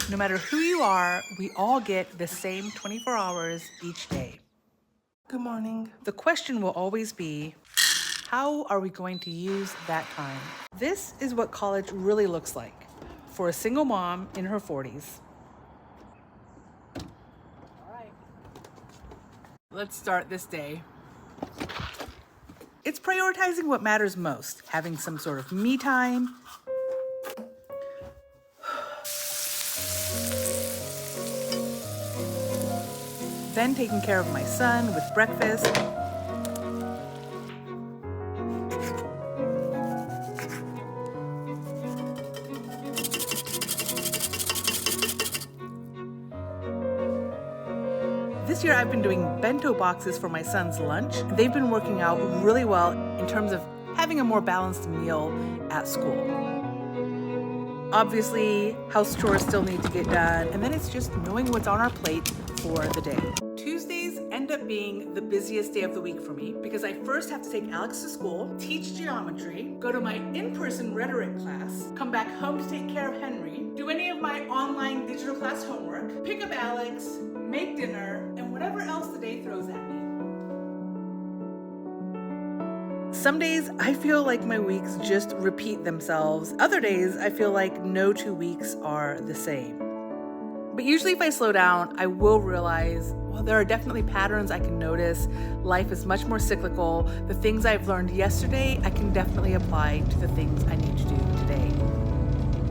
No matter who you are, we all get the same 24 hours each day. Good morning. The question will always be, how are we going to use that time? This is what college really looks like for a single mom in her 40s. All right, let's start this day. It's prioritizing what matters most, having some sort of me time, then taking care of my son with breakfast, This year I've been doing bento boxes for my son's lunch. They've been working out really well in terms of having a more balanced meal at school. Obviously, house chores still need to get done, and then it's just knowing what's on our plate for the day. Tuesdays end up being the busiest day of the week for me because I first have to take Alex to school, teach geometry, go to my in-person rhetoric class, come back home to take care of Henry, do any of my online digital class homework, pick up Alex, make dinner, and whatever else the day throws at me. Some days I feel like my weeks just repeat themselves. Other days I feel like no 2 weeks are the same. But usually if I slow down, I will realize, well, there are definitely patterns I can notice. Life is much more cyclical. The things I've learned yesterday, I can definitely apply to the things I need to do today.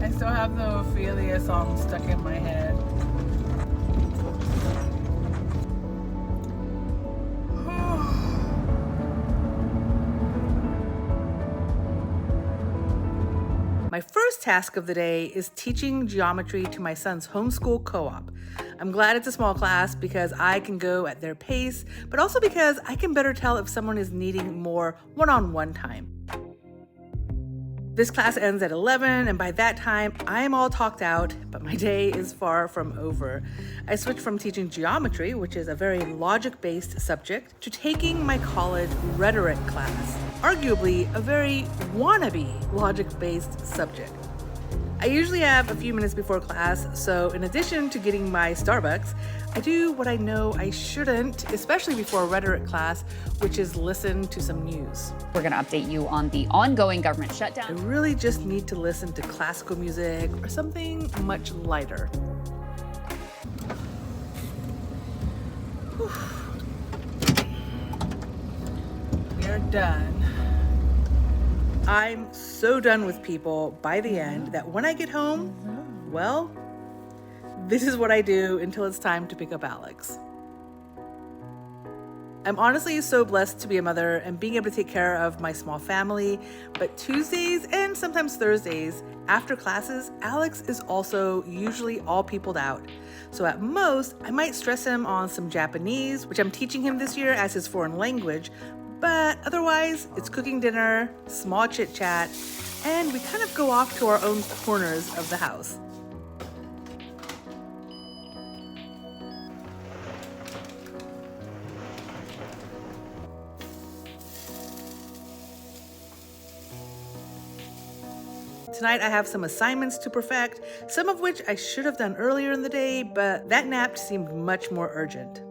I still have the Ophelia song stuck in my head. My first task of the day is teaching geometry to my son's homeschool co-op. I'm glad it's a small class because I can go at their pace, but also because I can better tell if someone is needing more one-on-one time. This class ends at 11, and by that time, I am all talked out, but my day is far from over. I switched from teaching geometry, which is a very logic-based subject, to taking my college rhetoric class, arguably a very wannabe logic-based subject. I usually have a few minutes before class, so in addition to getting my Starbucks, I do what I know I shouldn't, especially before a rhetoric class, which is listen to some news. We're going to update you on the ongoing government I shutdown. really just need to listen to classical music or something much lighter. Whew. We are done. I'm so done with people by the end that when I get home, well, this is what I do until it's time to pick up Alex. I'm honestly so blessed to be a mother and being able to take care of my small family, but Tuesdays and sometimes Thursdays, after classes, Alex is also usually all peopled out. So at most, I might stress him on some Japanese, which I'm teaching him this year as his foreign language, but otherwise, it's cooking dinner, small chit-chat, and we kind of go off to our own corners of the house. Tonight I have some assignments to perfect, some of which I should have done earlier in the day, but that nap seemed much more urgent.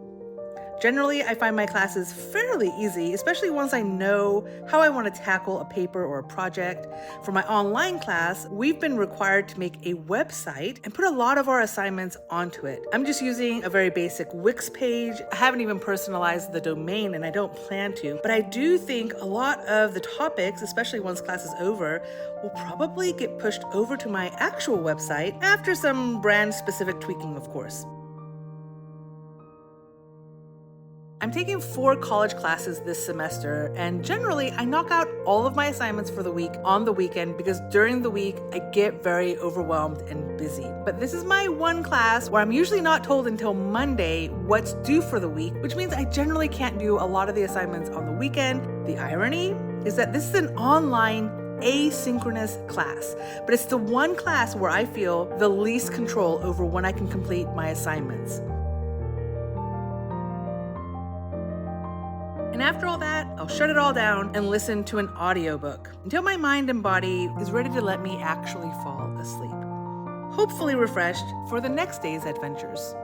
Generally, I find my classes fairly easy, especially once I know how I want to tackle a paper or a project. For my online class, we've been required to make a website and put a lot of our assignments onto it. I'm just using a very basic Wix page. I haven't even personalized the domain, and I don't plan to, but I do think a lot of the topics, especially once class is over, will probably get pushed over to my actual website after some brand-specific tweaking, of course. I'm taking 4 college classes this semester, and generally I knock out all of my assignments for the week on the weekend because during the week I get very overwhelmed and busy. But this is my one class where I'm usually not told until Monday what's due for the week, which means I generally can't do a lot of the assignments on the weekend. The irony is that this is an online asynchronous class, but it's the one class where I feel the least control over when I can complete my assignments. And after all that, I'll shut it all down and listen to an audiobook until my mind and body is ready to let me actually fall asleep. hopefully refreshed for the next day's adventures.